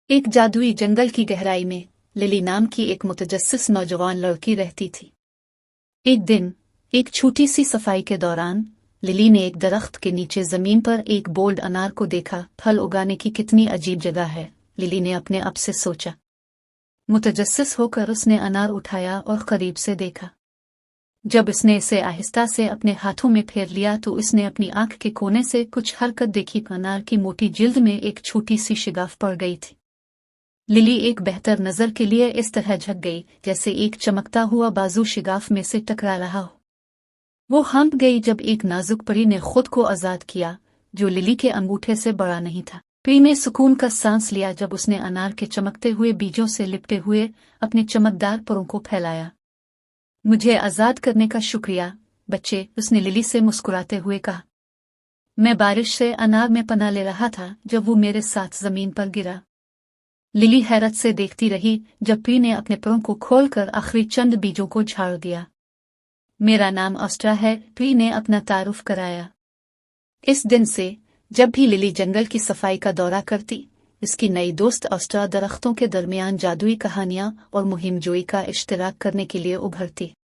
एक जादुई जंगल की गहराई में लिली नाम की एक मुतजस्सिस नौजवान लड़की रहती थी। एक दिन एक छोटी सी सफाई के दौरान लिली ने एक दरख्त के नीचे जमीन पर एक बोल्ड अनार को देखा। फल उगाने की कितनी अजीब जगह है, लिली ने अपने आप से सोचा। मुतजस्सिस होकर उसने अनार उठाया और करीब से देखा। जब उसने इसे आहिस्ता से अपने हाथों में फेर लिया तो उसने अपनी आंख के कोने से कुछ हरकत देखी। अनार की मोटी जिल्द में एक छोटी सी शिगाफ पड़ गई थी। लिली एक बेहतर नजर के लिए इस तरह झक गई जैसे एक चमकता हुआ बाजू शिगाफ में से टकरा रहा हो। वो हंप गई जब एक नाजुक परी ने खुद को आजाद किया, जो लिली के अंगूठे से बड़ा नहीं था। परी ने सुकून का सांस लिया जब उसने अनार के चमकते हुए बीजों से लिपटे हुए अपने चमकदार परों को फैलाया। मुझे आजाद करने का शुक्रिया बच्चे, उसने लिली से मुस्कुराते हुए कहा। मैं बारिश से अनार में पनाह ले रहा था जब वो मेरे साथ जमीन पर गिरा। लिली हैरत से देखती रही जब परी ने अपने परों को खोलकर आखिरी चंद बीजों को झाड़ दिया। मेरा नाम ऑस्ट्रा है, परी ने अपना तारुफ कराया। इस दिन से जब भी लिली जंगल की सफाई का दौरा करती, इसकी नई दोस्त ऑस्ट्रा दरख्तों के दरमियान जादुई कहानियां और मुहिम जोई का इश्तिराक करने के लिए उभरती।